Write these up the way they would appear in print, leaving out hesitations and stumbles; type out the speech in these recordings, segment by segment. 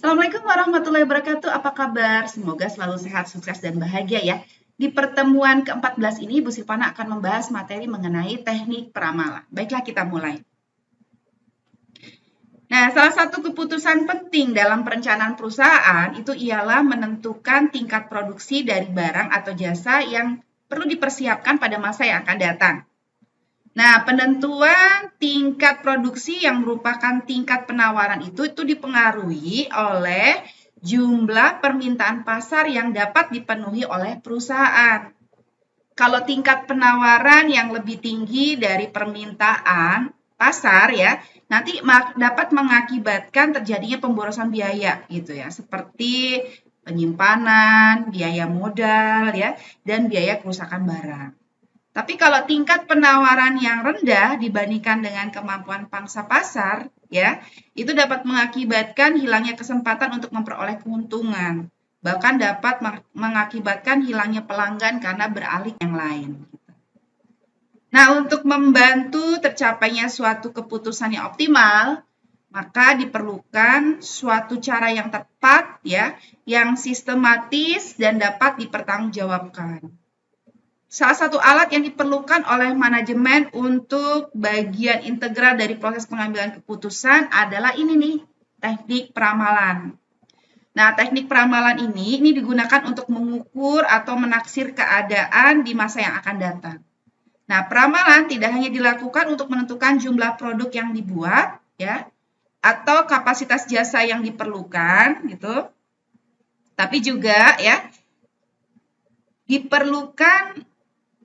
Assalamualaikum warahmatullahi wabarakatuh. Apa kabar? Semoga selalu sehat, sukses, dan bahagia ya. Di pertemuan ke-14 ini, Bu Silvana akan membahas materi mengenai teknik peramalan. Baiklah, kita mulai. Nah, salah satu keputusan penting dalam perencanaan perusahaan itu ialah menentukan tingkat produksi dari barang atau jasa yang perlu dipersiapkan pada masa yang akan datang. Nah, penentuan tingkat produksi yang merupakan tingkat penawaran itu dipengaruhi oleh jumlah permintaan pasar yang dapat dipenuhi oleh perusahaan. Kalau tingkat penawaran yang lebih tinggi dari permintaan pasar ya, nanti dapat mengakibatkan terjadinya pemborosan biaya gitu ya, seperti penyimpanan, biaya modal ya, dan biaya kerusakan barang. Tapi kalau tingkat penawaran yang rendah dibandingkan dengan kemampuan pangsa pasar, ya, itu dapat mengakibatkan hilangnya kesempatan untuk memperoleh keuntungan. Bahkan dapat mengakibatkan hilangnya pelanggan karena beralih yang lain. Nah, untuk membantu tercapainya suatu keputusan yang optimal, maka diperlukan suatu cara yang tepat, ya, yang sistematis dan dapat dipertanggungjawabkan. Salah satu alat yang diperlukan oleh manajemen untuk bagian integral dari proses pengambilan keputusan adalah ini nih, teknik peramalan. Nah, teknik peramalan ini digunakan untuk mengukur atau menaksir keadaan di masa yang akan datang. Nah, peramalan tidak hanya dilakukan untuk menentukan jumlah produk yang dibuat, ya, atau kapasitas jasa yang diperlukan, gitu, tapi juga ya diperlukan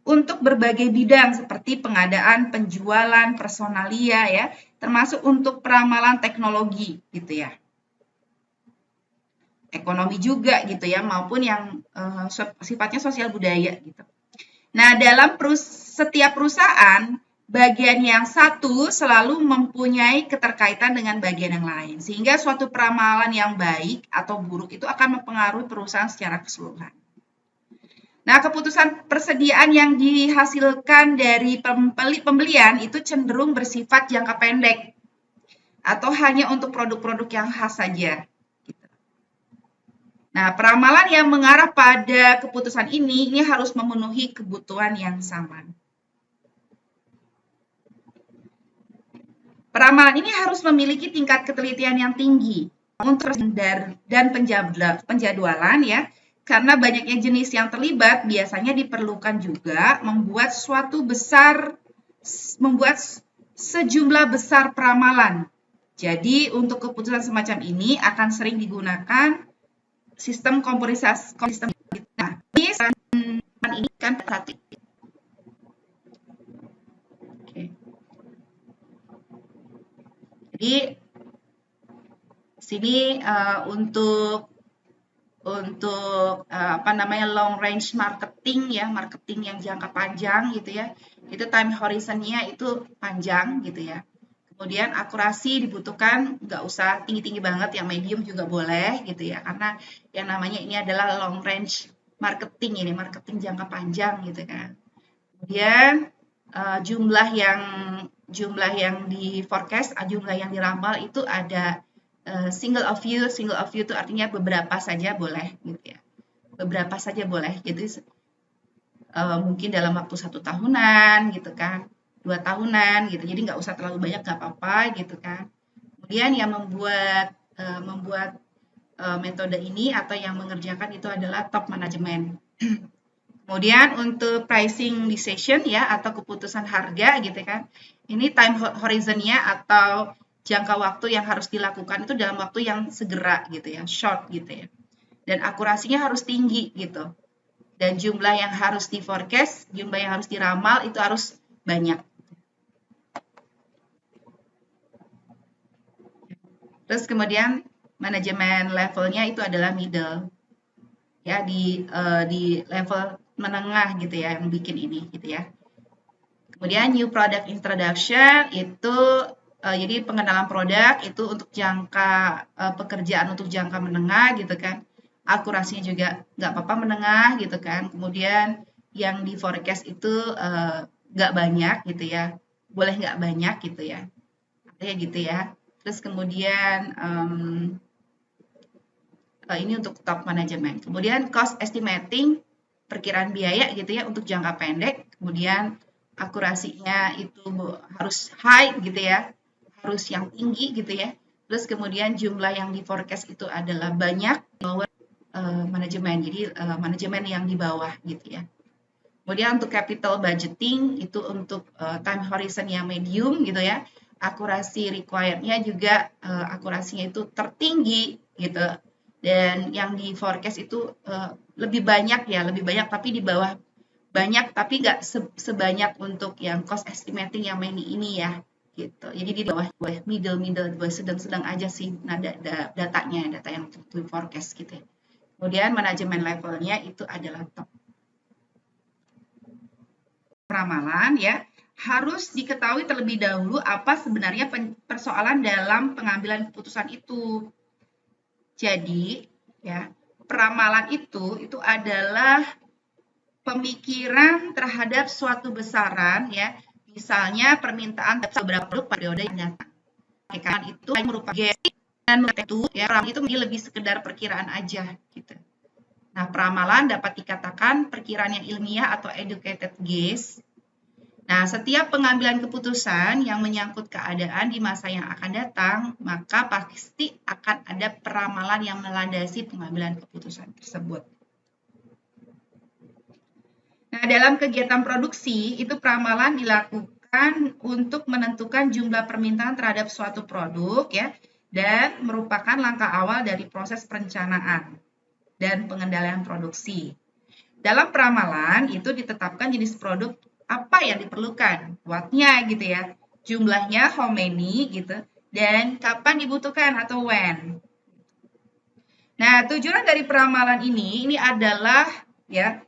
untuk berbagai bidang seperti pengadaan, penjualan, personalia ya, termasuk untuk peramalan teknologi gitu ya. Ekonomi juga gitu ya, maupun yang sifatnya sosial budaya gitu. Nah, dalam setiap perusahaan, bagian yang satu selalu mempunyai keterkaitan dengan bagian yang lain, sehingga suatu peramalan yang baik atau buruk itu akan mempengaruhi perusahaan secara keseluruhan. Nah, keputusan persediaan yang dihasilkan dari pembelian itu cenderung bersifat jangka pendek atau hanya untuk produk-produk yang khas saja. Nah, peramalan yang mengarah pada keputusan ini harus memenuhi kebutuhan yang sama. Peramalan ini harus memiliki tingkat ketelitian yang tinggi untuk dan penjadwalan ya. Karena banyaknya jenis yang terlibat, biasanya diperlukan juga membuat sejumlah besar peramalan. Jadi, untuk keputusan semacam ini akan sering digunakan sistem komputerisasi. Nah, ini kan satu. Oke. Jadi, sini untuk long range marketing ya, marketing yang jangka panjang gitu ya, itu time horizon-nya itu panjang gitu ya. Kemudian akurasi dibutuhkan, nggak usah tinggi-tinggi banget, yang medium juga boleh gitu ya, karena yang namanya ini adalah long range marketing, ini marketing jangka panjang gitu kan. Kemudian jumlah yang di forecast, jumlah yang diramal itu ada single of you itu artinya beberapa saja boleh gitu ya, beberapa saja boleh. Jadi mungkin dalam waktu 1 tahunan gitu kan, 2 tahunan gitu, jadi nggak usah terlalu banyak, nggak apa-apa gitu kan. Kemudian yang membuat metode ini atau yang mengerjakan itu adalah top management. Kemudian untuk pricing decision ya, atau keputusan harga gitu kan, ini time horizon-nya atau jangka waktu yang harus dilakukan itu dalam waktu yang segera gitu ya, short gitu ya. Dan akurasinya harus tinggi gitu. Dan jumlah yang harus di forecast, jumlah yang harus diramal itu harus banyak. Terus kemudian manajemen levelnya itu adalah middle. Ya, di level menengah gitu ya, yang bikin ini gitu ya. Kemudian new product introduction itu jadi pengenalan produk itu untuk jangka pekerjaan untuk jangka menengah gitu kan. Akurasinya juga nggak apa-apa menengah gitu kan. Kemudian yang di forecast itu nggak banyak gitu ya. Boleh nggak banyak gitu ya. Artinya gitu ya. Terus kemudian Ini untuk top manajemen. Kemudian cost estimating, perkiraan biaya gitu ya untuk jangka pendek. Kemudian akurasinya itu harus high gitu ya, harus yang tinggi gitu ya. Terus kemudian jumlah yang di forecast itu adalah banyak, lower manajemen, jadi manajemen yang di bawah gitu ya. Kemudian untuk capital budgeting itu untuk time horizon yang medium gitu ya. Akurasi required-nya juga akurasinya itu tertinggi gitu. Dan yang di forecast itu lebih banyak ya, lebih banyak tapi di bawah banyak tapi nggak sebanyak untuk yang cost estimating yang ini ya gitu. Jadi di bawah middle sedang-sedang aja sih datanya, data yang di forecast gitu ya. Kemudian manajemen levelnya itu adalah top. Peramalan ya, harus diketahui terlebih dahulu apa sebenarnya persoalan dalam pengambilan keputusan itu. Jadi, ya, peramalan itu adalah pemikiran terhadap suatu besaran ya, misalnya permintaan beberapa produk periode yang datang. Kan itu merupakan guessing dan itu ya, itu lebih sekedar perkiraan aja gitu. Nah, peramalan dapat dikatakan perkiraan yang ilmiah atau educated guess. Nah, setiap pengambilan keputusan yang menyangkut keadaan di masa yang akan datang, maka pasti akan ada peramalan yang melandasi pengambilan keputusan tersebut. Nah, dalam kegiatan produksi, itu peramalan dilakukan untuk menentukan jumlah permintaan terhadap suatu produk, ya, dan merupakan langkah awal dari proses perencanaan dan pengendalian produksi. Dalam peramalan, itu ditetapkan jenis produk apa yang diperlukan, wattnya gitu ya, jumlahnya how many gitu, dan kapan dibutuhkan atau when. Nah, tujuan dari peramalan ini adalah ya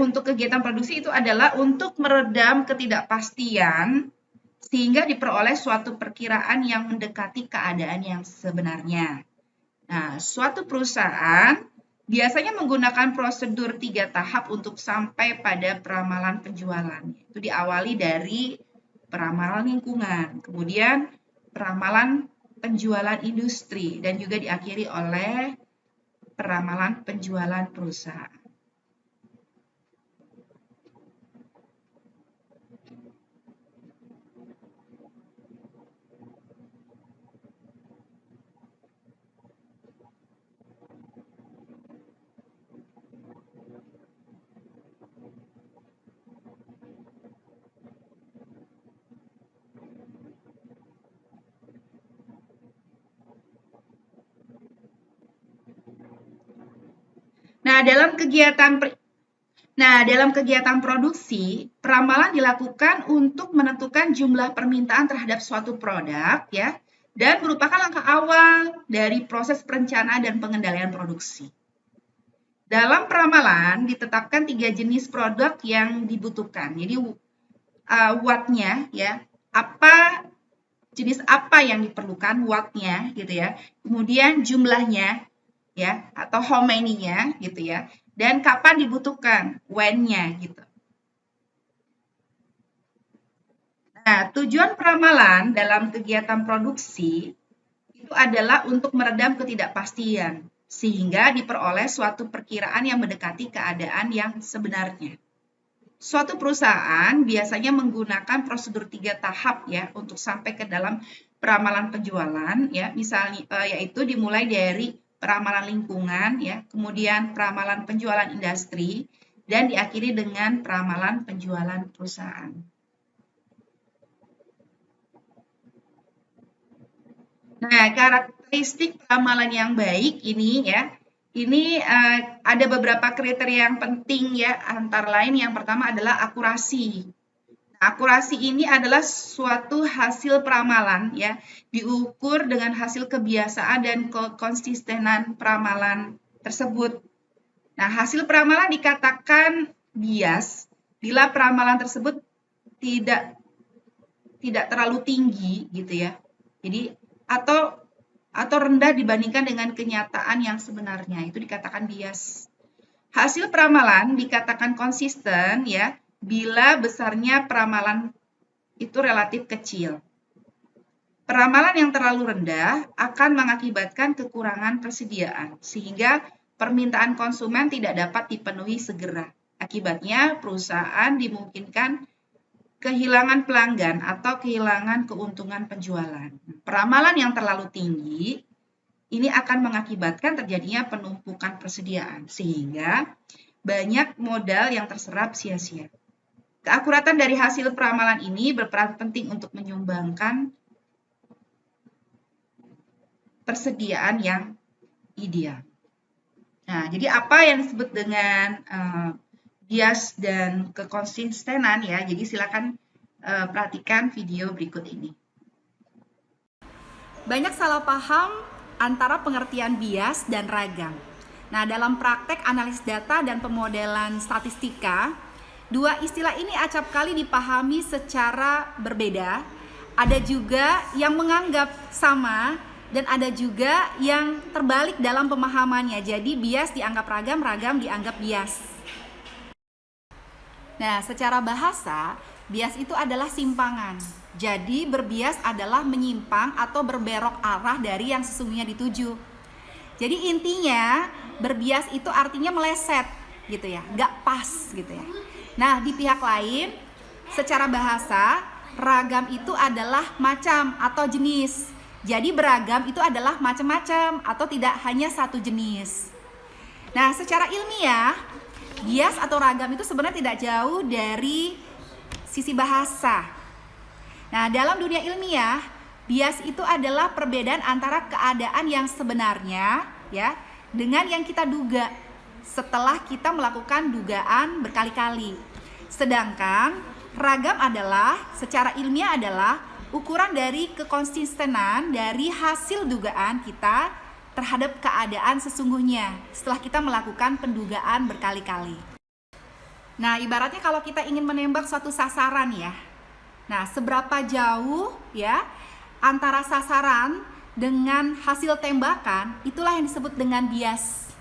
untuk kegiatan produksi itu adalah untuk meredam ketidakpastian sehingga diperoleh suatu perkiraan yang mendekati keadaan yang sebenarnya. Nah, suatu perusahaan biasanya menggunakan prosedur 3 tahap untuk sampai pada peramalan penjualan. Itu diawali dari peramalan lingkungan, kemudian peramalan penjualan industri, dan juga diakhiri oleh peramalan penjualan perusahaan. Nah, dalam kegiatan produksi, peramalan dilakukan untuk menentukan jumlah permintaan terhadap suatu produk ya, dan merupakan langkah awal dari proses perencanaan dan pengendalian produksi. Dalam peramalan ditetapkan 3 jenis produk yang dibutuhkan. Jadi watt-nya ya, jenis apa yang diperlukan watt-nya gitu ya. Kemudian jumlahnya ya atau how many-nya gitu ya, dan kapan dibutuhkan when-nya gitu. Nah, tujuan peramalan dalam kegiatan produksi itu adalah untuk meredam ketidakpastian sehingga diperoleh suatu perkiraan yang mendekati keadaan yang sebenarnya. Suatu perusahaan biasanya menggunakan prosedur 3 tahap ya untuk sampai ke dalam peramalan penjualan ya, misalnya yaitu dimulai dari peramalan lingkungan ya, kemudian peramalan penjualan industri, dan diakhiri dengan peramalan penjualan perusahaan. Nah, karakteristik peramalan yang baik ini ya, ini ada beberapa kriteria yang penting ya, antara lain yang pertama adalah akurasi. Akurasi ini adalah suatu hasil peramalan ya, diukur dengan hasil kebiasaan dan konsistenan peramalan tersebut. Nah, hasil peramalan dikatakan bias bila peramalan tersebut tidak terlalu tinggi gitu ya. Jadi atau rendah dibandingkan dengan kenyataan yang sebenarnya, itu dikatakan bias. Hasil peramalan dikatakan konsisten ya bila besarnya peramalan itu relatif kecil. Peramalan yang terlalu rendah akan mengakibatkan kekurangan persediaan, sehingga permintaan konsumen tidak dapat dipenuhi segera. Akibatnya, perusahaan dimungkinkan kehilangan pelanggan atau kehilangan keuntungan penjualan. Peramalan yang terlalu tinggi ini akan mengakibatkan terjadinya penumpukan persediaan, sehingga banyak modal yang terserap sia-sia. Keakuratan dari hasil peramalan ini berperan penting untuk menyumbangkan persediaan yang ideal. Nah, jadi apa yang disebut dengan bias dan kekonsistenan ya. Jadi silakan perhatikan video berikut ini. Banyak salah paham antara pengertian bias dan ragam. Nah, dalam praktek analisis data dan pemodelan statistika, dua istilah ini acap kali dipahami secara berbeda. Ada juga yang menganggap sama dan ada juga yang terbalik dalam pemahamannya. Jadi bias dianggap ragam, ragam dianggap bias. Nah, secara bahasa, bias itu adalah simpangan. Jadi berbias adalah menyimpang atau berbelok arah dari yang sesungguhnya dituju. Jadi intinya berbias itu artinya meleset gitu ya, nggak pas gitu ya. Nah, di pihak lain, secara bahasa, ragam itu adalah macam atau jenis. Jadi beragam itu adalah macam-macam atau tidak hanya satu jenis. Nah, secara ilmiah, bias atau ragam itu sebenarnya tidak jauh dari sisi bahasa. Nah, dalam dunia ilmiah, bias itu adalah perbedaan antara keadaan yang sebenarnya ya dengan yang kita duga setelah kita melakukan dugaan berkali-kali. Sedangkan ragam adalah secara ilmiah adalah ukuran dari kekonsistenan dari hasil dugaan kita terhadap keadaan sesungguhnya setelah kita melakukan pendugaan berkali-kali. Nah, ibaratnya kalau kita ingin menembak suatu sasaran ya. Nah, seberapa jauh ya antara sasaran dengan hasil tembakan, itulah yang disebut dengan bias.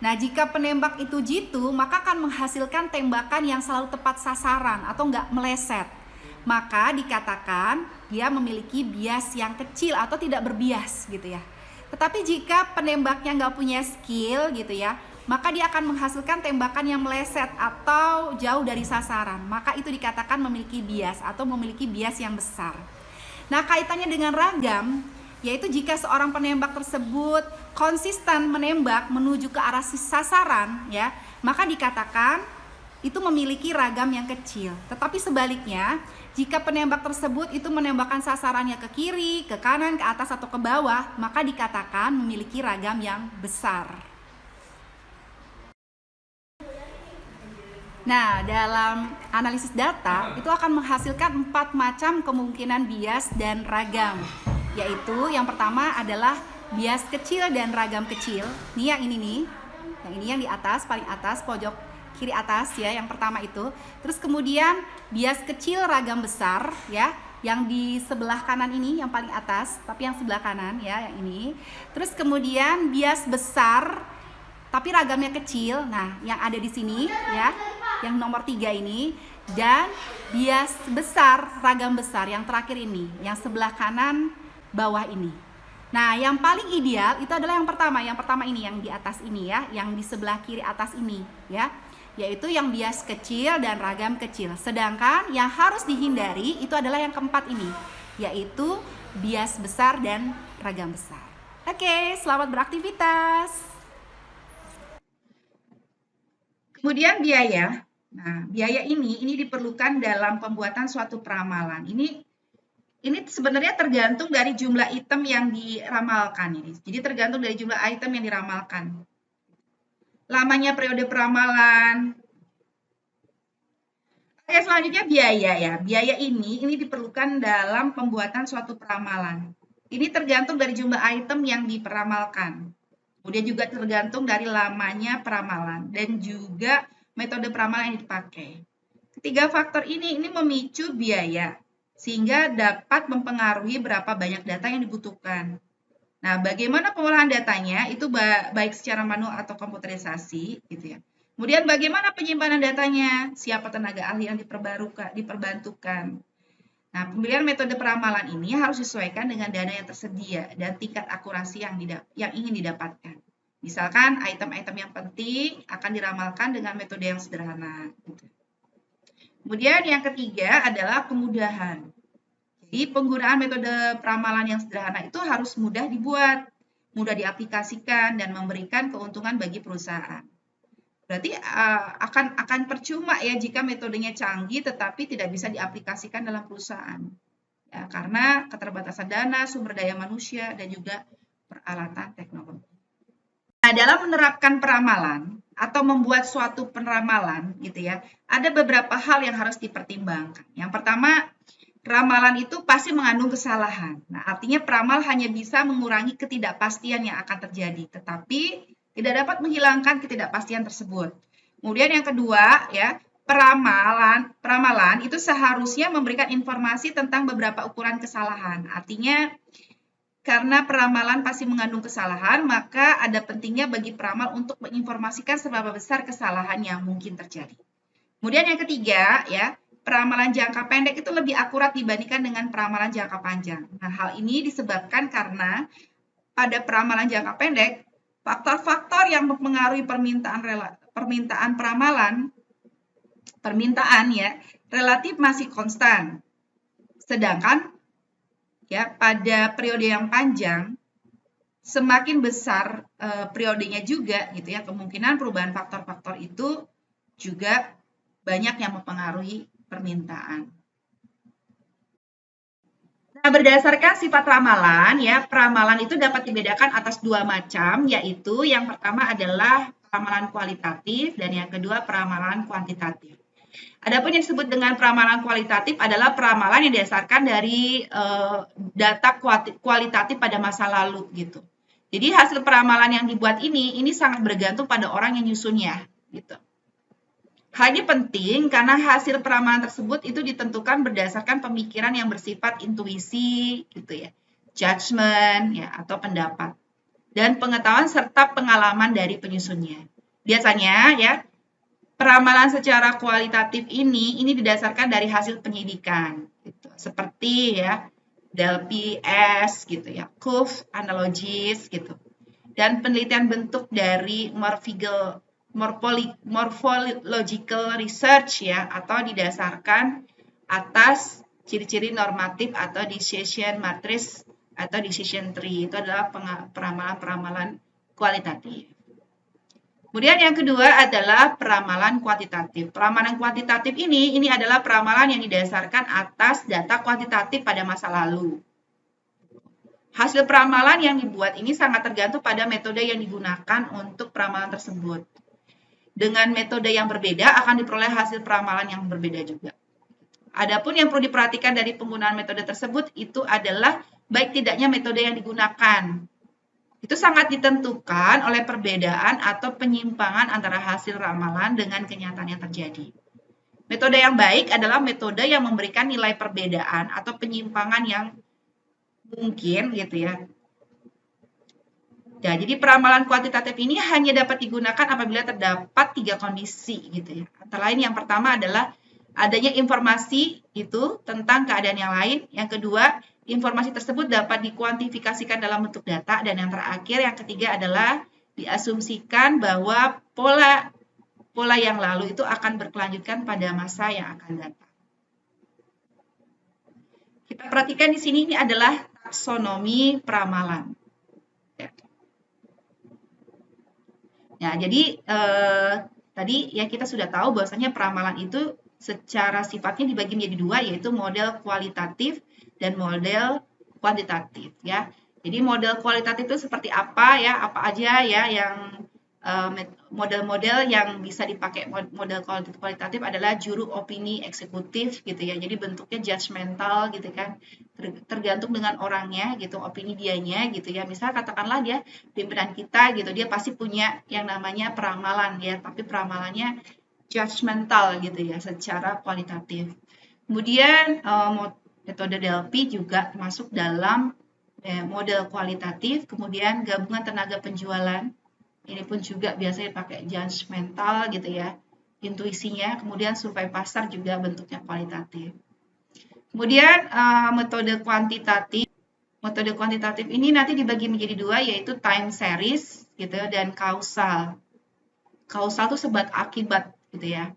Nah, jika penembak itu jitu, maka akan menghasilkan tembakan yang selalu tepat sasaran atau enggak meleset. Maka dikatakan dia memiliki bias yang kecil atau tidak berbias gitu ya. Tetapi jika penembaknya nggak punya skill gitu ya, maka dia akan menghasilkan tembakan yang meleset atau jauh dari sasaran. Maka itu dikatakan memiliki bias atau memiliki bias yang besar. Nah, kaitannya dengan ragam, yaitu jika seorang penembak tersebut konsisten menembak menuju ke arah sasaran ya, maka dikatakan itu memiliki ragam yang kecil. Tetapi sebaliknya, jika penembak tersebut itu menembakkan sasarannya ke kiri, ke kanan, ke atas atau ke bawah, maka dikatakan memiliki ragam yang besar. Nah, dalam analisis data itu akan menghasilkan 4 macam kemungkinan bias dan ragam. Yaitu yang pertama adalah bias kecil dan ragam kecil. Ini yang ini nih. Yang ini yang di atas, paling atas, pojok kiri atas ya, yang pertama itu. Terus kemudian bias kecil ragam besar ya, yang di sebelah kanan ini yang paling atas, tapi yang sebelah kanan ya, yang ini. Terus kemudian bias besar tapi ragamnya kecil. Nah, yang ada di sini ya, yang nomor 3 ini, dan bias besar ragam besar yang terakhir ini, yang sebelah kanan bawah ini. Nah, yang paling ideal itu adalah yang pertama ini, yang di atas ini ya, yang di sebelah kiri atas ini ya, yaitu yang bias kecil dan ragam kecil. Sedangkan yang harus dihindari itu adalah yang keempat ini, yaitu bias besar dan ragam besar. Oke, selamat beraktivitas. Kemudian biaya. Nah, biaya ini diperlukan dalam pembuatan suatu peramalan. Ini sebenarnya tergantung dari jumlah item yang diramalkan ini. Jadi tergantung dari jumlah item yang diramalkan. Lamanya periode peramalan. Oke, selanjutnya biaya ya. Biaya ini diperlukan dalam pembuatan suatu peramalan. Ini tergantung dari jumlah item yang diperamalkan. Kemudian juga tergantung dari lamanya peramalan dan juga metode peramalan yang dipakai. Ketiga faktor ini memicu biaya sehingga dapat mempengaruhi berapa banyak data yang dibutuhkan. Nah, bagaimana pengolahan datanya itu baik secara manual atau komputerisasi gitu ya. Kemudian bagaimana penyimpanan datanya, siapa tenaga ahli yang diperbantukan. Nah, pemilihan metode peramalan ini harus disesuaikan dengan dana yang tersedia dan tingkat akurasi yang ingin didapatkan. Misalkan item-item yang penting akan diramalkan dengan metode yang sederhana. Kemudian yang ketiga adalah kemudahan. Jadi penggunaan metode peramalan yang sederhana itu harus mudah dibuat, mudah diaplikasikan, dan memberikan keuntungan bagi perusahaan. Berarti akan percuma ya jika metodenya canggih tetapi tidak bisa diaplikasikan dalam perusahaan. Ya, karena keterbatasan dana, sumber daya manusia, dan juga peralatan teknologi. Nah, dalam menerapkan peramalan atau membuat suatu peneramalan gitu ya, ada beberapa hal yang harus dipertimbangkan. Yang pertama, ramalan itu pasti mengandung kesalahan. Nah, artinya peramal hanya bisa mengurangi ketidakpastian yang akan terjadi, tetapi tidak dapat menghilangkan ketidakpastian tersebut. Kemudian yang kedua, ya, peramalan itu seharusnya memberikan informasi tentang beberapa ukuran kesalahan. Artinya, karena peramalan pasti mengandung kesalahan, maka ada pentingnya bagi peramal untuk menginformasikan seberapa besar kesalahan yang mungkin terjadi. Kemudian yang ketiga, ya, peramalan jangka pendek itu lebih akurat dibandingkan dengan peramalan jangka panjang. Nah, hal ini disebabkan karena pada peramalan jangka pendek, faktor-faktor yang mempengaruhi permintaan ya, relatif masih konstan. Sedangkan ya pada periode yang panjang semakin besar periodenya juga gitu ya, kemungkinan perubahan faktor-faktor itu juga banyak yang mempengaruhi permintaan. Nah, berdasarkan sifat ramalan ya, peramalan itu dapat dibedakan atas dua macam, yaitu yang pertama adalah peramalan kualitatif dan yang kedua peramalan kuantitatif. Adapun yang disebut dengan peramalan kualitatif adalah peramalan yang didasarkan dari data kualitatif pada masa lalu gitu. Jadi hasil peramalan yang dibuat ini sangat bergantung pada orang yang nyusunnya gitu. Hal ini penting karena hasil peramalan tersebut itu ditentukan berdasarkan pemikiran yang bersifat intuisi gitu ya, judgment ya atau pendapat dan pengetahuan serta pengalaman dari penyusunnya. Biasanya ya peramalan secara kualitatif ini didasarkan dari hasil penyidikan gitu. Seperti ya Delphi S gitu ya, Curve Analogies gitu. Dan penelitian bentuk dari morphological research ya atau didasarkan atas ciri-ciri normatif atau decision matrix atau decision tree. Itu adalah peramalan-peramalan kualitatif. Kemudian yang kedua adalah peramalan kuantitatif. Peramalan kuantitatif ini adalah peramalan yang didasarkan atas data kuantitatif pada masa lalu. Hasil peramalan yang dibuat ini sangat tergantung pada metode yang digunakan untuk peramalan tersebut. Dengan metode yang berbeda akan diperoleh hasil peramalan yang berbeda juga. Adapun yang perlu diperhatikan dari penggunaan metode tersebut itu adalah baik tidaknya metode yang digunakan. Itu sangat ditentukan oleh perbedaan atau penyimpangan antara hasil ramalan dengan kenyataan yang terjadi. Metode yang baik adalah metode yang memberikan nilai perbedaan atau penyimpangan yang mungkin gitu ya. Nah, jadi peramalan kuantitatif ini hanya dapat digunakan apabila terdapat 3 kondisi gitu ya. Antara lain yang pertama adalah adanya informasi itu tentang keadaan yang lain. Yang kedua, informasi tersebut dapat dikuantifikasikan dalam bentuk data. Dan yang terakhir, yang ketiga adalah diasumsikan bahwa pola yang lalu itu akan berkelanjutan pada masa yang akan datang. Kita perhatikan di sini ini adalah taksonomi peramalan. Ya, jadi tadi ya kita sudah tahu bahwasanya peramalan itu secara sifatnya dibagi menjadi dua, yaitu model kualitatif dan model kuantitatif ya. Jadi model kualitatif itu seperti apa ya, apa aja ya yang model-model yang bisa dipakai model kualitatif adalah juru opini eksekutif gitu ya. Jadi bentuknya judgmental gitu kan. Tergantung dengan orangnya gitu, opini dianya gitu ya. Misal katakanlah dia pimpinan kita gitu, dia pasti punya yang namanya peramalan ya, tapi peramalannya judgmental gitu ya secara kualitatif. Kemudian metode Delphi juga masuk dalam model kualitatif, kemudian gabungan tenaga penjualan. Ini pun juga biasanya pakai judgmental gitu ya, intuisinya. Kemudian survei pasar juga bentuknya kualitatif. Kemudian metode kuantitatif. Metode kuantitatif ini nanti dibagi menjadi dua, yaitu time series gitu dan kausal. Kausal itu sebab akibat gitu ya.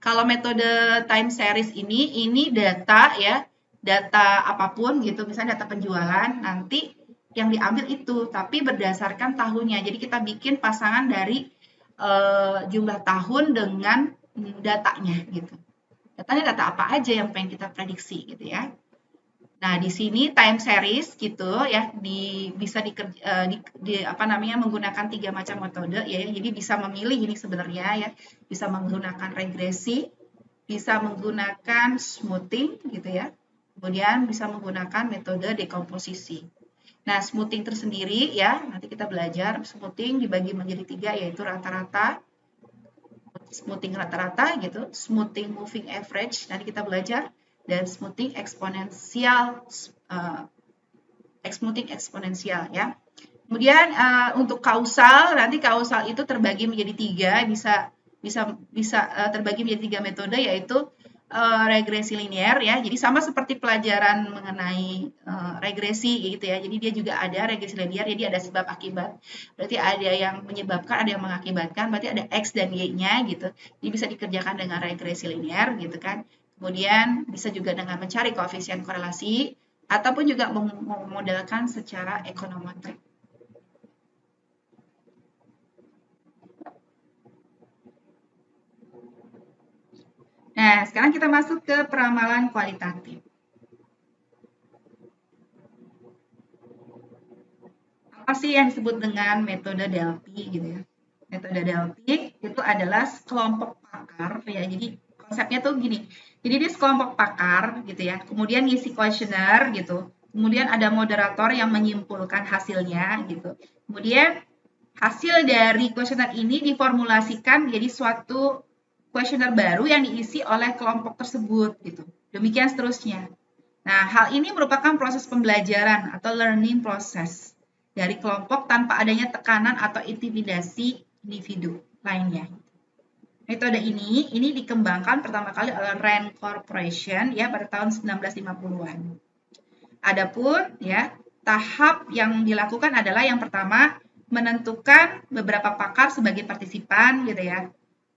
Kalau metode time series ini data ya, data apapun gitu, misalnya data penjualan, nanti yang diambil itu, tapi berdasarkan tahunnya. Jadi kita bikin pasangan dari jumlah tahun dengan datanya gitu. Datanya data apa aja yang pengen kita prediksi gitu ya. Nah, di sini time series gitu ya, bisa menggunakan 3 macam metode ya. Jadi bisa memilih ini sebenarnya ya, bisa menggunakan regresi, bisa menggunakan smoothing gitu ya. Kemudian bisa menggunakan metode dekomposisi. Nah, smoothing tersendiri ya, nanti kita belajar smoothing dibagi menjadi 3, yaitu rata-rata, smoothing rata-rata gitu, smoothing moving average, nanti kita belajar, dan smoothing eksponensial, eksponensial ya. Kemudian untuk kausal, nanti kausal itu terbagi menjadi 3, bisa terbagi menjadi 3 metode, yaitu regresi linear ya. Jadi sama seperti pelajaran mengenai regresi gitu ya. Jadi dia juga ada regresi linear, jadi ada sebab akibat. Berarti ada yang menyebabkan, ada yang mengakibatkan, berarti ada X dan Y-nya gitu. Jadi bisa dikerjakan dengan regresi linear gitu kan. Kemudian bisa juga dengan mencari koefisien korelasi, ataupun juga memodelkan secara ekonometrik. Nah, sekarang kita masuk ke peramalan kualitatif. Apa sih yang disebut dengan metode Delphi gitu ya? Metode Delphi itu adalah sekelompok pakar ya. Jadi konsepnya tuh gini. Jadi dia sekelompok pakar gitu ya. Kemudian ngisi kuesioner gitu. Kemudian ada moderator yang menyimpulkan hasilnya gitu. Kemudian hasil dari kuesioner ini diformulasikan jadi suatu kuesioner baru yang diisi oleh kelompok tersebut gitu. Demikian seterusnya. Nah, hal ini merupakan proses pembelajaran atau learning process dari kelompok tanpa adanya tekanan atau intimidasi individu lainnya. Metode ini dikembangkan pertama kali oleh Rand Corporation ya pada tahun 1950-an. Adapun ya, tahap yang dilakukan adalah yang pertama menentukan beberapa pakar sebagai partisipan gitu ya.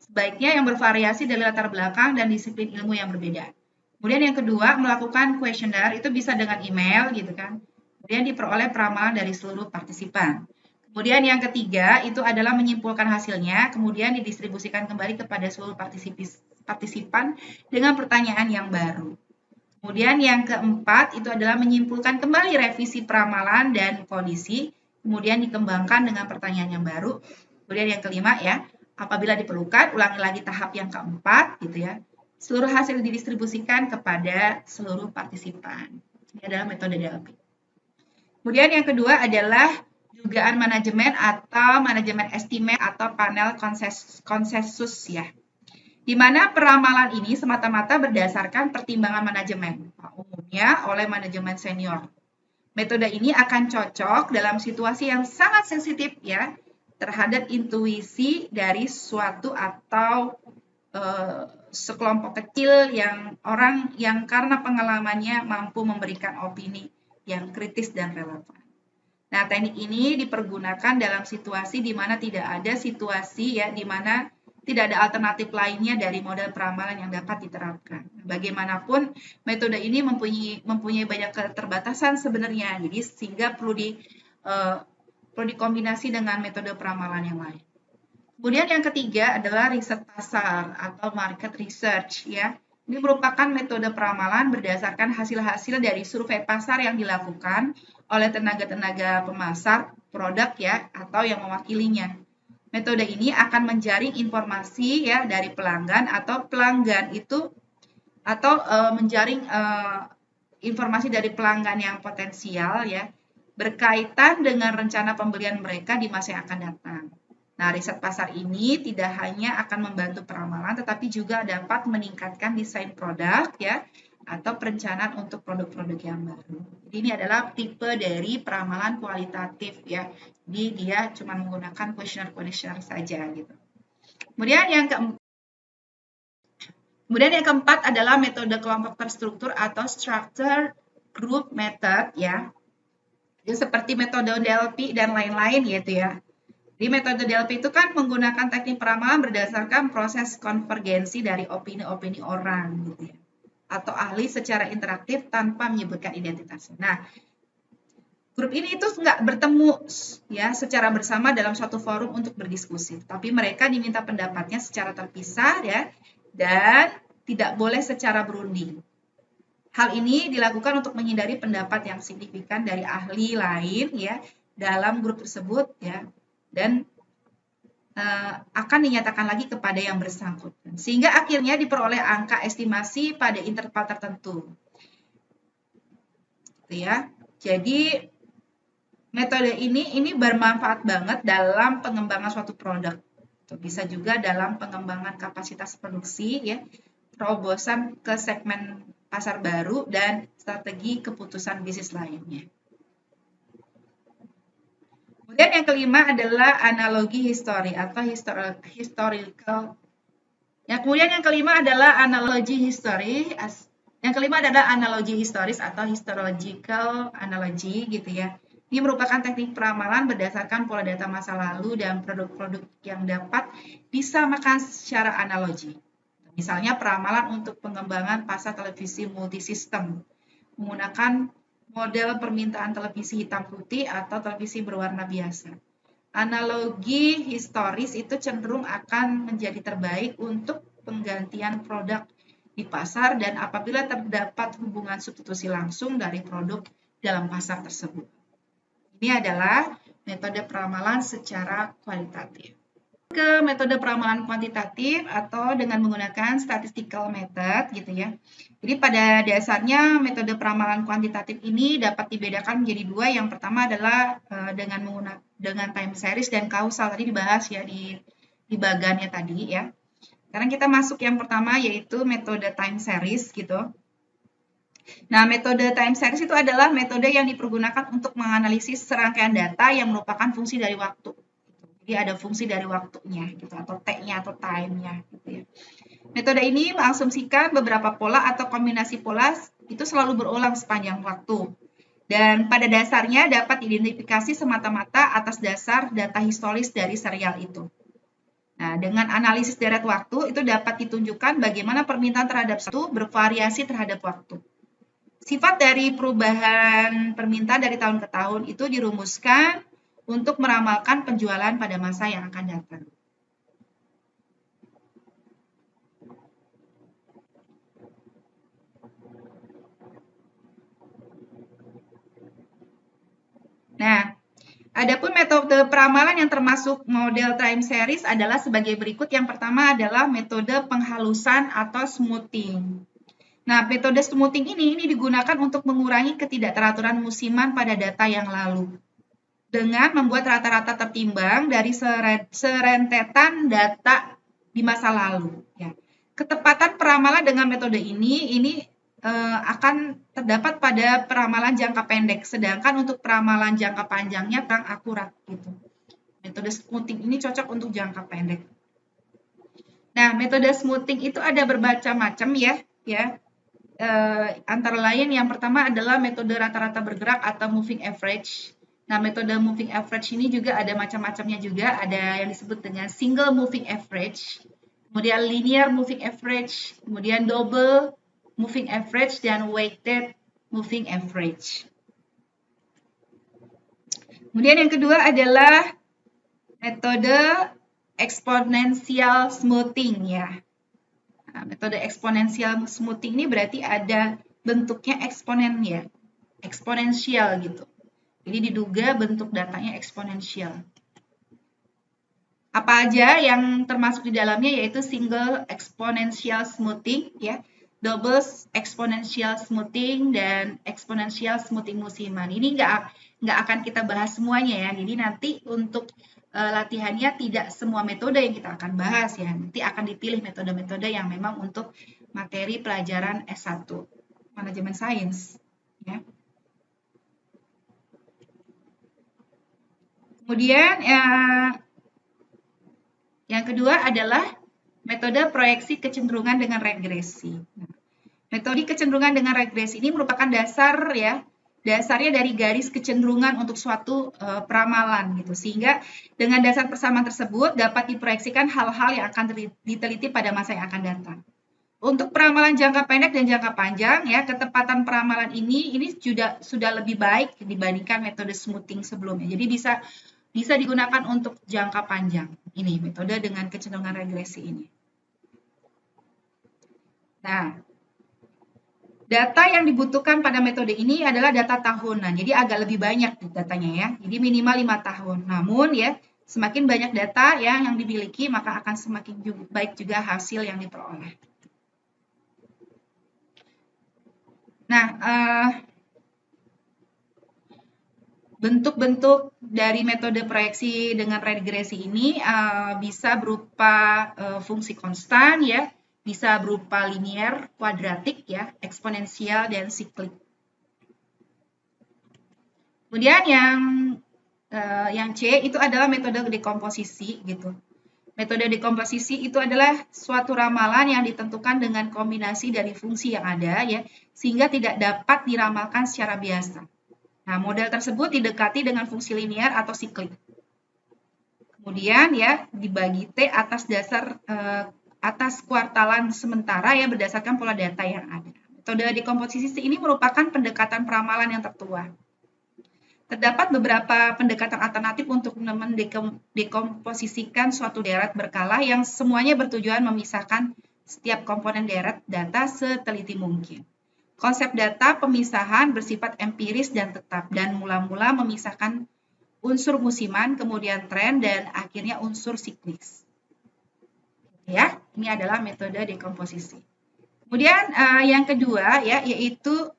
Sebaiknya yang bervariasi dari latar belakang dan disiplin ilmu yang berbeda. Kemudian yang kedua, melakukan kuesioner itu bisa dengan email gitu kan. Kemudian diperoleh peramalan dari seluruh partisipan. Kemudian yang ketiga itu adalah menyimpulkan hasilnya, kemudian didistribusikan kembali kepada seluruh partisipan dengan pertanyaan yang baru. Kemudian yang keempat itu adalah menyimpulkan kembali revisi peramalan dan kondisi, kemudian dikembangkan dengan pertanyaan yang baru. Kemudian yang kelima ya, apabila diperlukan, ulangi lagi tahap yang keempat gitu ya. Seluruh hasil didistribusikan kepada seluruh partisipan. Ini adalah metode Delphi. Kemudian yang kedua adalah dugaan manajemen atau manajemen estimate atau panel konsensus ya. Di mana peramalan ini semata-mata berdasarkan pertimbangan manajemen, umumnya oleh manajemen senior. Metode ini akan cocok dalam situasi yang sangat sensitif ya, terhadap intuisi dari suatu atau sekelompok kecil yang orang yang karena pengalamannya mampu memberikan opini yang kritis dan relevan. Nah, teknik ini dipergunakan dalam situasi di mana tidak ada situasi ya, di mana tidak ada alternatif lainnya dari model peramalan yang dapat diterapkan. Bagaimanapun, metode ini mempunyai banyak keterbatasan sebenarnya, jadi sehingga perlu dikombinasi dengan metode peramalan yang lain. Kemudian yang ketiga adalah riset pasar atau market research ya. Ini merupakan metode peramalan berdasarkan hasil-hasil dari survei pasar yang dilakukan oleh tenaga-tenaga pemasar produk ya atau yang mewakilinya. Metode ini akan menjaring informasi ya dari pelanggan atau pelanggan itu atau menjaring informasi dari pelanggan yang potensial ya berkaitan dengan rencana pembelian mereka di masa yang akan datang. Nah, riset pasar ini tidak hanya akan membantu peramalan, tetapi juga dapat meningkatkan desain produk ya, atau perencanaan untuk produk-produk yang baru. Jadi ini adalah tipe dari peramalan kualitatif ya. Jadi dia cuma menggunakan kuesioner saja gitu. Kemudian Kemudian yang keempat adalah metode kelompok terstruktur atau structure group method ya. Jadi seperti metode DLP dan lain-lain gitu ya. Di metode DLP itu kan menggunakan teknik peramalan berdasarkan proses konvergensi dari opini-opini orang gitu ya. Atau ahli secara interaktif tanpa menyebutkan identitasnya. Nah, grup ini itu nggak bertemu ya secara bersama dalam suatu forum untuk berdiskusi, tapi mereka diminta pendapatnya secara terpisah ya dan tidak boleh secara berunding. Hal ini dilakukan untuk menghindari pendapat yang signifikan dari ahli lain ya dalam grup tersebut ya dan akan dinyatakan lagi kepada yang bersangkutan sehingga akhirnya diperoleh angka estimasi pada interval tertentu. Gitu ya. Jadi metode ini bermanfaat banget dalam pengembangan suatu produk. Bisa juga dalam pengembangan kapasitas produksi ya, terobosan ke segmen pasar baru dan strategi keputusan bisnis lainnya. Kemudian yang kelima adalah analogi histori atau historical. Kemudian yang kelima adalah analogi histori. Yang kelima adalah analogi historis atau historical analogy gitu ya. Ini merupakan teknik peramalan berdasarkan pola data masa lalu dan produk-produk yang dapat disamakan secara analogi. Misalnya peramalan untuk pengembangan pasar televisi multisistem menggunakan model permintaan televisi hitam putih atau televisi berwarna biasa. Analogi historis itu cenderung akan menjadi terbaik untuk penggantian produk di pasar dan apabila terdapat hubungan substitusi langsung dari produk dalam pasar tersebut. Ini adalah metode peramalan secara kualitatif. Ke metode peramalan kuantitatif atau dengan menggunakan statistical method gitu ya. Jadi pada dasarnya metode peramalan kuantitatif ini dapat dibedakan menjadi dua. Yang pertama adalah dengan time series dan kausal. Tadi dibahas ya di bagannya tadi ya. Sekarang kita masuk yang pertama yaitu metode time series gitu. Nah, metode time series itu adalah metode yang dipergunakan untuk menganalisis serangkaian data yang merupakan fungsi dari waktu. Jadi ada fungsi dari waktunya gitu atau T-nya atau time-nya gitu ya. Metode ini mengasumsikan beberapa pola atau kombinasi pola itu selalu berulang sepanjang waktu. Dan pada dasarnya dapat diidentifikasi semata-mata atas dasar data historis dari serial itu. Nah, dengan analisis deret waktu itu dapat ditunjukkan bagaimana permintaan terhadap satu bervariasi terhadap waktu. Sifat dari perubahan permintaan dari tahun ke tahun itu dirumuskan untuk meramalkan penjualan pada masa yang akan datang. Nah, adapun metode peramalan yang termasuk model time series adalah sebagai berikut. Yang pertama adalah metode penghalusan atau smoothing. Nah, metode smoothing ini digunakan untuk mengurangi ketidakteraturan musiman pada data yang lalu dengan membuat rata-rata tertimbang dari serentetan data di masa lalu. Ya. Ketepatan peramalan dengan metode ini akan terdapat pada peramalan jangka pendek, sedangkan untuk peramalan jangka panjangnya kurang akurat gitu. Metode smoothing ini cocok untuk jangka pendek. Nah, metode smoothing itu ada bermacam-macam ya. Antara lain yang pertama adalah metode rata-rata bergerak atau moving average. Nah, metode moving average ini juga ada macam-macamnya juga. Ada yang disebut dengan single moving average, kemudian linear moving average, kemudian double moving average, dan weighted moving average. Kemudian yang kedua adalah metode exponential smoothing ya. Nah, metode exponential smoothing ini berarti ada bentuknya eksponen ya, eksponensial gitu. Jadi diduga bentuk datanya eksponensial. Apa aja yang termasuk di dalamnya yaitu single exponential smoothing ya, double exponential smoothing, dan exponential smoothing musiman. Ini nggak akan kita bahas semuanya ya. Jadi nanti untuk latihannya tidak semua metode yang kita akan bahas ya. Nanti akan dipilih metode-metode yang memang untuk materi pelajaran S1 manajemen sains ya. Kemudian yang kedua adalah metode proyeksi kecenderungan dengan regresi. Nah, metode kecenderungan dengan regresi ini merupakan dasarnya dari garis kecenderungan untuk suatu peramalan gitu. Sehingga dengan dasar persamaan tersebut dapat diproyeksikan hal-hal yang akan diteliti pada masa yang akan datang. Untuk peramalan jangka pendek dan jangka panjang ya, ketepatan peramalan ini sudah lebih baik dibandingkan metode smoothing sebelumnya. Jadi bisa digunakan untuk jangka panjang. Ini metode dengan kecenderungan regresi ini. Nah, data yang dibutuhkan pada metode ini adalah data tahunan. Jadi agak lebih banyak datanya ya. Jadi minimal 5 tahun. Namun ya, semakin banyak data yang dimiliki, maka akan semakin baik juga hasil yang diperoleh. Nah, bentuk-bentuk dari metode proyeksi dengan regresi ini bisa berupa fungsi konstan ya, bisa berupa linear, kuadratik ya, eksponensial dan siklik. Kemudian yang C itu adalah metode dekomposisi gitu. Metode dekomposisi itu adalah suatu ramalan yang ditentukan dengan kombinasi dari fungsi yang ada ya, sehingga tidak dapat diramalkan secara biasa. Nah, model tersebut didekati dengan fungsi linear atau siklik. Kemudian ya dibagi T atas kuartalan sementara ya berdasarkan pola data yang ada. Metode dekomposisi ini merupakan pendekatan peramalan yang tertua. Terdapat beberapa pendekatan alternatif untuk mendekomposisikan suatu deret berkala yang semuanya bertujuan memisahkan setiap komponen deret data seteliti mungkin. Konsep data pemisahan bersifat empiris dan tetap dan mula-mula memisahkan unsur musiman, kemudian tren, dan akhirnya unsur siklis. Ya, ini adalah metode dekomposisi. Kemudian yang kedua ya yaitu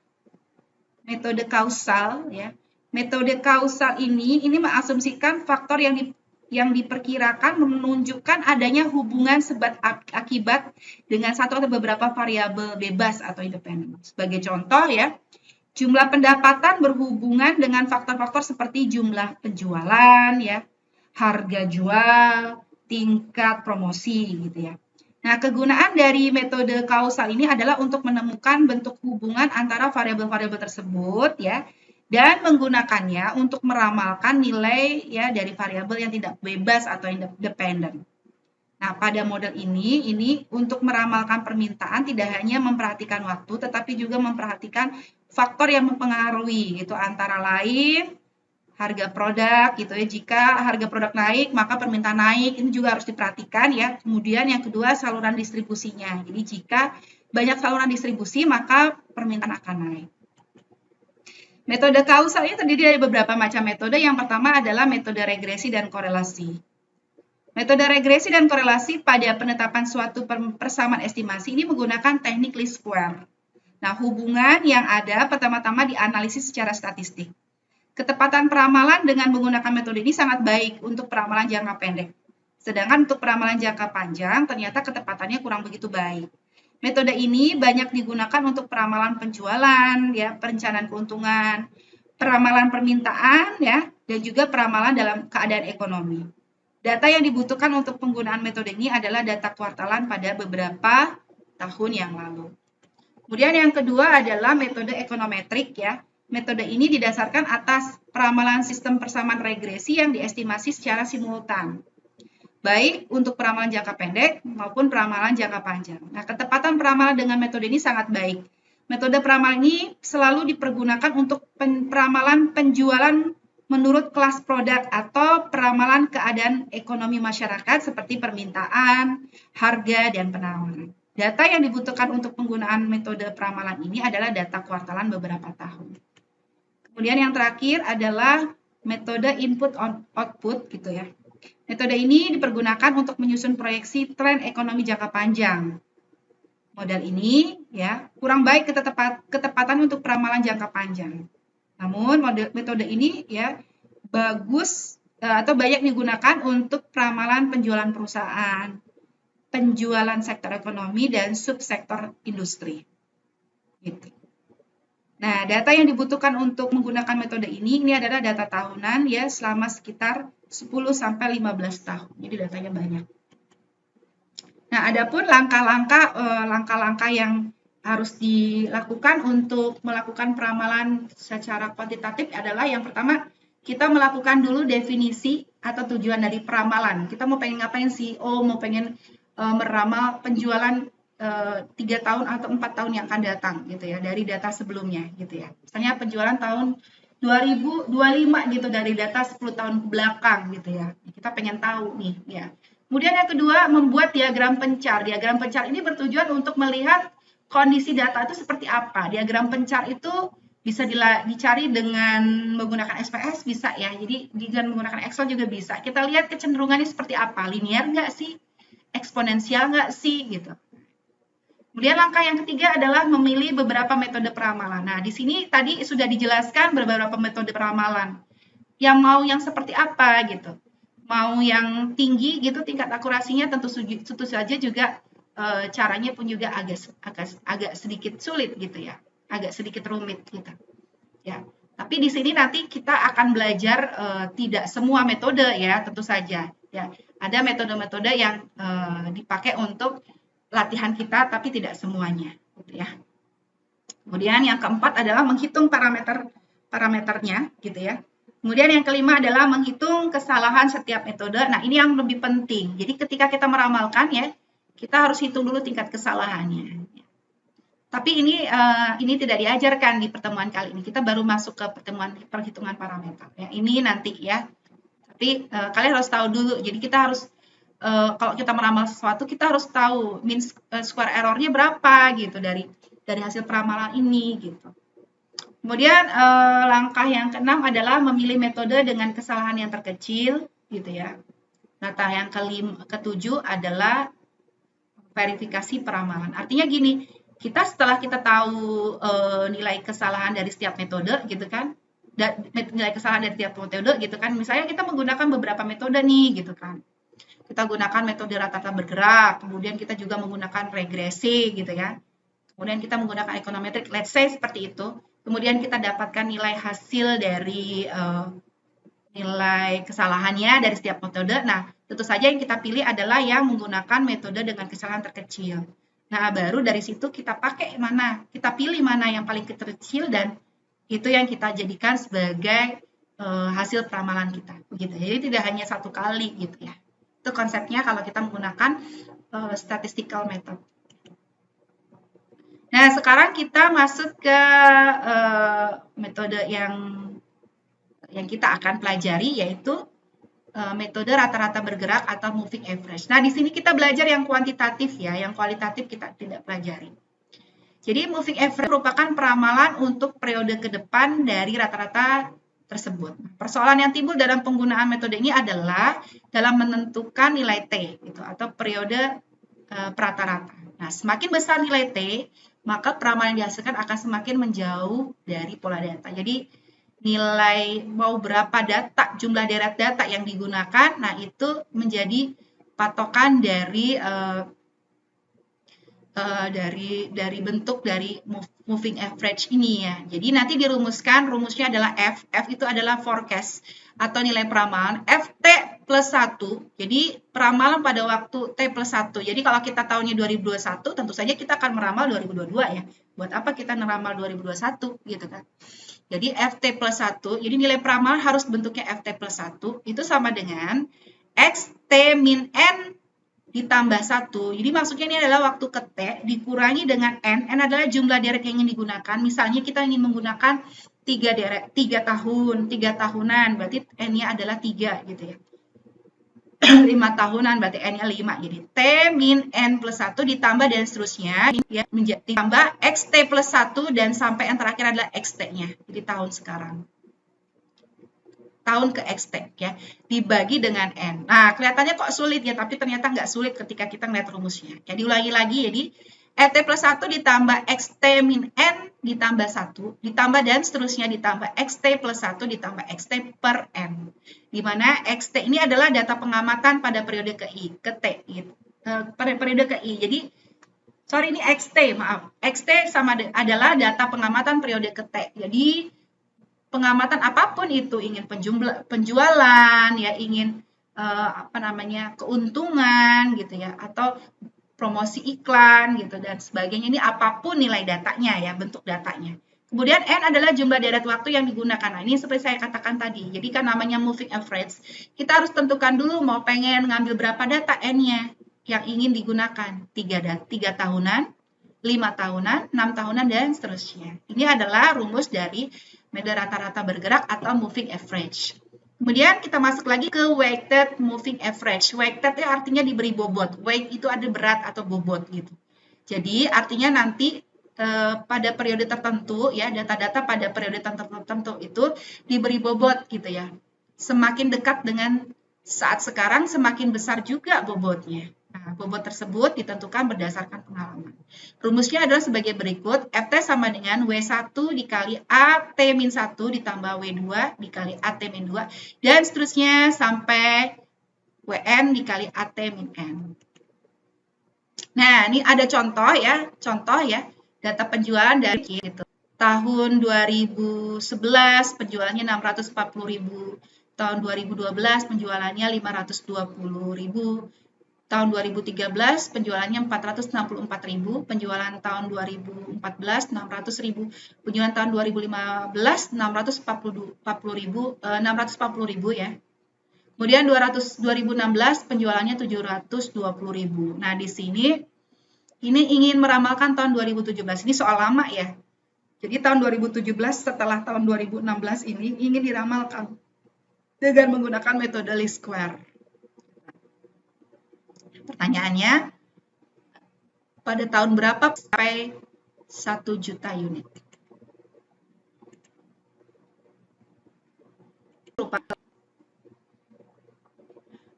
metode kausal ya. Metode kausal ini mengasumsikan faktor yang diperkirakan menunjukkan adanya hubungan sebab akibat dengan satu atau beberapa variabel bebas atau independen. Sebagai contoh ya, jumlah pendapatan berhubungan dengan faktor-faktor seperti jumlah penjualan ya, harga jual, tingkat promosi gitu ya. Nah, kegunaan dari metode kausal ini adalah untuk menemukan bentuk hubungan antara variabel-variabel tersebut ya, dan menggunakannya untuk meramalkan nilai ya dari variabel yang tidak bebas atau independen. Nah, pada model ini untuk meramalkan permintaan tidak hanya memperhatikan waktu, tetapi juga memperhatikan faktor yang mempengaruhi, gitu antara lain harga produk, gitu ya. Jika harga produk naik, maka permintaan naik, ini juga harus diperhatikan ya. Kemudian yang kedua saluran distribusinya. Jadi jika banyak saluran distribusi, maka permintaan akan naik. Metode kausal ini terdiri dari beberapa macam metode. Yang pertama adalah metode regresi dan korelasi. Metode regresi dan korelasi pada penetapan suatu persamaan estimasi ini menggunakan teknik least square. Nah, hubungan yang ada pertama-tama dianalisis secara statistik. Ketepatan peramalan dengan menggunakan metode ini sangat baik untuk peramalan jangka pendek. Sedangkan untuk peramalan jangka panjang ternyata ketepatannya kurang begitu baik. Metode ini banyak digunakan untuk peramalan penjualan, ya, perencanaan keuntungan, peramalan permintaan, ya, dan juga peramalan dalam keadaan ekonomi. Data yang dibutuhkan untuk penggunaan metode ini adalah data kuartalan pada beberapa tahun yang lalu. Kemudian yang kedua adalah metode ekonometrik, ya. Metode ini didasarkan atas peramalan sistem persamaan regresi yang diestimasi secara simultan, baik untuk peramalan jangka pendek maupun peramalan jangka panjang. Nah, ketepatan peramalan dengan metode ini sangat baik. Metode peramalan ini selalu dipergunakan untuk peramalan penjualan menurut kelas produk atau peramalan keadaan ekonomi masyarakat seperti permintaan, harga, dan penawaran. Data yang dibutuhkan untuk penggunaan metode peramalan ini adalah data kuartalan beberapa tahun. Kemudian yang terakhir adalah metode input-output gitu ya. Metode ini dipergunakan untuk menyusun proyeksi tren ekonomi jangka panjang. Model ini ya kurang baik ketepatan untuk peramalan jangka panjang. Namun metode ini ya bagus atau banyak digunakan untuk peramalan penjualan perusahaan, penjualan sektor ekonomi dan subsektor industri. Gitu. Nah, data yang dibutuhkan untuk menggunakan metode ini adalah data tahunan ya selama sekitar 10 sampai 15 tahun. Jadi datanya banyak. Nah, adapun langkah-langkah yang harus dilakukan untuk melakukan peramalan secara kuantitatif adalah yang pertama, kita melakukan dulu definisi atau tujuan dari peramalan. Kita mau pengen ngapain sih? Oh, mau pengen meramal penjualan 3 tahun atau 4 tahun yang akan datang gitu ya, dari data sebelumnya gitu ya. Misalnya penjualan tahun 2025 gitu dari data 10 tahun ke belakang gitu ya. Kita pengen tahu nih ya. Kemudian yang kedua, membuat diagram pencar. Diagram pencar ini bertujuan untuk melihat kondisi data itu seperti apa. Diagram pencar itu bisa dicari dengan menggunakan SPSS bisa ya. Jadi dengan menggunakan Excel juga bisa. Kita lihat kecenderungannya seperti apa. Linear nggak sih? Eksponensial nggak sih? Gitu. Kemudian langkah yang ketiga adalah memilih beberapa metode peramalan. Nah, di sini tadi sudah dijelaskan beberapa metode peramalan. Yang mau yang seperti apa gitu. Mau yang tinggi gitu tingkat akurasinya tentu saja juga caranya pun juga agak sedikit sulit gitu ya. Agak sedikit rumit gitu. Ya. Tapi di sini nanti kita akan belajar tidak semua metode ya, tentu saja. Ya, ada metode-metode yang dipakai untuk latihan kita, tapi tidak semuanya, gitu ya. Kemudian yang keempat adalah menghitung parameternya, gitu ya. Kemudian yang kelima adalah menghitung kesalahan setiap metode. Nah, ini yang lebih penting. Jadi ketika kita meramalkan ya, kita harus hitung dulu tingkat kesalahannya. Tapi ini tidak diajarkan di pertemuan kali ini. Kita baru masuk ke perhitungan parameter. Ya, ini nanti ya. Tapi kalian harus tahu dulu. Jadi kita harus kalau kita meramal sesuatu, kita harus tahu mean square error-nya berapa gitu dari hasil peramalan ini gitu. Kemudian langkah yang keenam adalah memilih metode dengan kesalahan yang terkecil gitu ya. Langkah yang ketujuh adalah verifikasi peramalan. Artinya gini, kita setelah kita tahu nilai kesalahan dari setiap metode gitu kan, nilai kesalahan dari setiap metode gitu kan, misalnya kita menggunakan beberapa metode nih gitu kan. Kita gunakan metode rata-rata bergerak, kemudian kita juga menggunakan regresi gitu ya. Kemudian kita menggunakan econometric, let's say seperti itu. Kemudian kita dapatkan nilai hasil dari nilai kesalahannya dari setiap metode. Nah, tentu saja yang kita pilih adalah yang menggunakan metode dengan kesalahan terkecil. Nah, baru dari situ kita pakai mana, kita pilih mana yang paling kecil dan itu yang kita jadikan sebagai hasil peramalan kita. Begitu. Jadi tidak hanya satu kali gitu ya. Itu konsepnya kalau kita menggunakan statistical method. Nah, sekarang kita masuk ke metode yang kita akan pelajari, yaitu metode rata-rata bergerak atau moving average. Nah, di sini kita belajar yang kuantitatif ya, yang kualitatif kita tidak pelajari. Jadi, moving average merupakan peramalan untuk periode ke depan dari rata-rata tersebut. Persoalan yang timbul dalam penggunaan metode ini adalah dalam menentukan nilai T gitu, atau periode rata-rata. Nah, semakin besar nilai T, maka peramalan yang dihasilkan akan semakin menjauh dari pola data. Jadi nilai mau berapa data, jumlah data yang digunakan, nah itu menjadi patokan dari bentuk dari moving average ini ya. Jadi nanti dirumuskan, rumusnya adalah F itu adalah forecast atau nilai peramalan, FT plus 1, jadi peramalan pada waktu T plus 1. Jadi kalau kita tahunnya 2021, tentu saja kita akan meramal 2022 ya. Buat apa kita meramal 2021 gitu kan. Jadi FT plus 1, jadi nilai peramalan harus bentuknya FT plus 1, itu sama dengan XT min N ditambah 1. Jadi maksudnya ini adalah waktu ke T dikurangi dengan N. N adalah jumlah deret yang ingin digunakan. Misalnya kita ingin menggunakan 3 tahunan, berarti N-nya adalah 3 gitu ya. 5 tahunan berarti N-nya 5. Jadi T min N plus 1 ditambah dan seterusnya ya, ditambah XT plus 1 dan sampai yang terakhir adalah XT-nya. Jadi tahun sekarang. Tahun ke XT ya, dibagi dengan N. Nah, kelihatannya kok sulit ya, tapi ternyata nggak sulit ketika kita melihat rumusnya. Ya, diulangi lagi, jadi RT plus 1 ditambah XT min N ditambah 1, ditambah dan seterusnya ditambah XT plus 1 ditambah XT per N. Di mana XT ini adalah data pengamatan pada periode ke T. Gitu. Periode ke I. Jadi, sorry ini XT, maaf. XT adalah data pengamatan periode ke T. Jadi, pengamatan apapun itu, ingin penjualan ya, ingin keuntungan gitu ya, atau promosi iklan gitu dan sebagainya. Ini apapun nilai datanya ya, bentuk datanya. Kemudian N adalah jumlah deret waktu yang digunakan. Nah, ini seperti saya katakan tadi. Jadi kan namanya moving average, kita harus tentukan dulu mau pengen ngambil berapa data N-nya yang ingin digunakan. 3 tahunan, 5 tahunan, 6 tahunan, dan seterusnya. Ini adalah rumus dari metode rata-rata bergerak atau moving average. Kemudian kita masuk lagi ke weighted moving average. Weighted itu artinya diberi bobot. Weight itu ada berat atau bobot gitu. Jadi artinya nanti pada periode tertentu ya, data-data pada periode tertentu itu diberi bobot gitu ya. Semakin dekat dengan saat sekarang semakin besar juga bobotnya. Nah, bobot tersebut ditentukan berdasarkan pengalaman. Rumusnya adalah sebagai berikut. FT sama dengan W1 dikali AT-1 ditambah W2 dikali AT-2 dan seterusnya sampai WN dikali AT-N. Nah, ini ada contoh ya. Data penjualan dari gitu. Tahun 2011 penjualannya 640.000. Tahun 2012 penjualannya 520.000. Tahun 2013 penjualannya 464.000, penjualan tahun 2014 600.000, penjualan tahun 2015 640.000 ya. Kemudian 2016 penjualannya 720.000. Nah, di sini ini ingin meramalkan tahun 2017. Ini soal lama ya. Jadi tahun 2017 setelah tahun 2016 ini ingin diramalkan dengan menggunakan metode least square. Pertanyaannya, pada tahun berapa sampai 1 juta unit?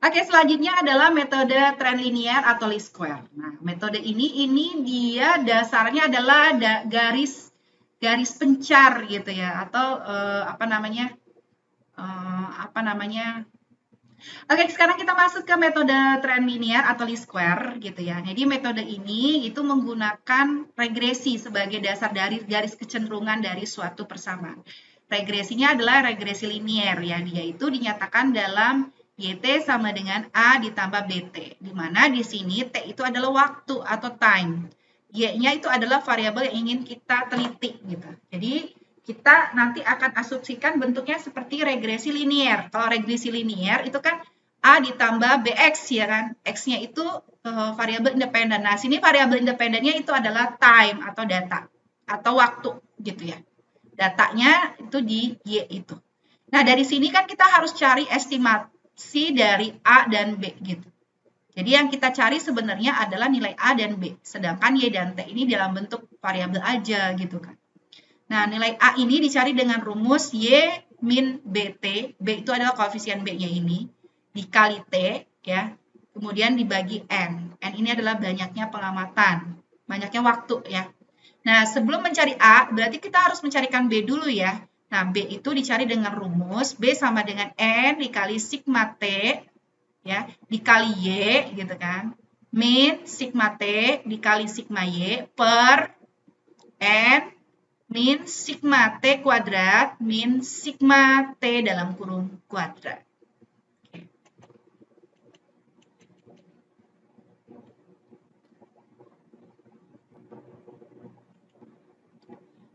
Oke, selanjutnya adalah metode trend linear atau least square. Nah, metode ini dia dasarnya adalah garis pencar gitu ya, atau Oke, sekarang kita masuk ke metode trend linear atau least square gitu ya. Jadi metode ini itu menggunakan regresi sebagai dasar dari garis kecenderungan dari suatu persamaan. Regresinya adalah regresi linear ya, yaitu dinyatakan dalam YT sama dengan A ditambah BT, di mana di sini T itu adalah waktu atau time. Y-nya itu adalah variabel yang ingin kita teliti gitu. Jadi kita nanti akan asumsikan bentuknya seperti regresi linear. Kalau regresi linear itu kan A ditambah BX ya kan. X-nya itu variabel independen. Nah, sini variabel independennya itu adalah time atau data atau waktu gitu ya. Datanya itu di Y itu. Nah, dari sini kan kita harus cari estimasi dari A dan B gitu. Jadi yang kita cari sebenarnya adalah nilai A dan B. Sedangkan Y dan T ini dalam bentuk variabel aja gitu kan. Nah, nilai A ini dicari dengan rumus Y min BT. B itu adalah koefisien B-nya ini. Dikali T, ya. Kemudian dibagi N. N ini adalah banyaknya pengamatan. Banyaknya waktu, ya. Nah, sebelum mencari A, berarti kita harus mencarikan B dulu, ya. Nah, B itu dicari dengan rumus. B sama dengan N dikali sigma T, ya. Dikali Y, gitu kan. Min sigma T dikali sigma Y per N min sigma T kuadrat min sigma T dalam kurung kuadrat. Oke.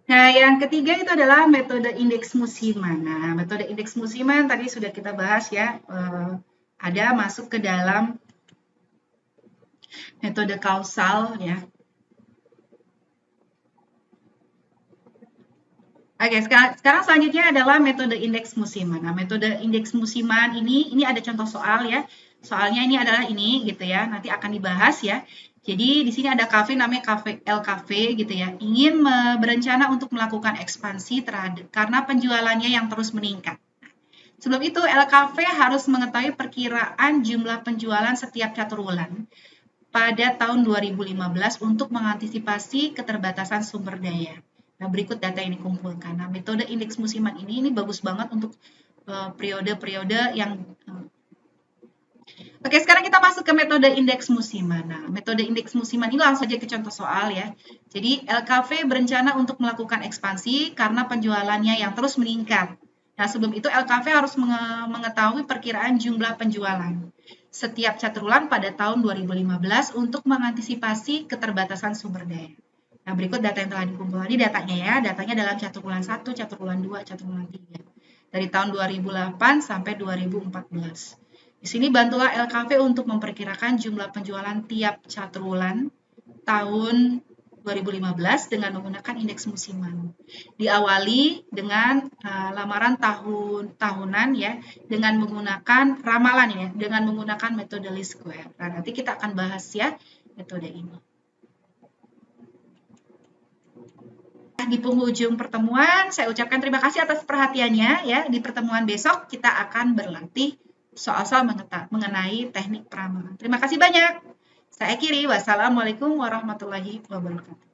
Nah, yang ketiga itu adalah metode indeks musiman. Nah, metode indeks musiman tadi sudah kita bahas ya, ada masuk ke dalam metode kausal ya. Oke, sekarang selanjutnya adalah metode indeks musiman. Nah, metode indeks musiman ini ada contoh soal ya. Soalnya ini adalah ini gitu ya. Nanti akan dibahas ya. Jadi di sini ada kafe namanya kafe LKV gitu ya. Ingin berencana untuk melakukan ekspansi karena penjualannya yang terus meningkat. Sebelum itu LKV harus mengetahui perkiraan jumlah penjualan setiap catur bulan pada tahun 2015 untuk mengantisipasi keterbatasan sumber daya. Nah, berikut data yang dikumpulkan. Nah, metode indeks musiman ini bagus banget untuk periode-periode yang Oke, sekarang kita masuk ke metode indeks musiman. Nah, metode indeks musiman ini langsung saja ke contoh soal ya. Jadi, LKV berencana untuk melakukan ekspansi karena penjualannya yang terus meningkat. Nah, sebelum itu LKV harus mengetahui perkiraan jumlah penjualan. setiap catur bulan pada tahun 2015 untuk mengantisipasi keterbatasan sumber daya. Nah, berikut data yang telah dikumpulkan. Ini datanya ya, datanya dalam catur bulan 1, catur bulan 2, catur bulan 3. Dari tahun 2008 sampai 2014. Di sini bantulah LKV untuk memperkirakan jumlah penjualan tiap catur bulan tahun 2015 dengan menggunakan indeks musiman. Diawali dengan lamaran tahunan ya, dengan menggunakan ramalan ya, dengan menggunakan metode least square. Nah, nanti kita akan bahas ya metode ini. Di penghujung pertemuan, saya ucapkan terima kasih atas perhatiannya ya. Di pertemuan besok kita akan berlatih soal-soal mengenai teknik peramalan. Terima kasih banyak. Saya akhiri. Wassalamualaikum warahmatullahi wabarakatuh.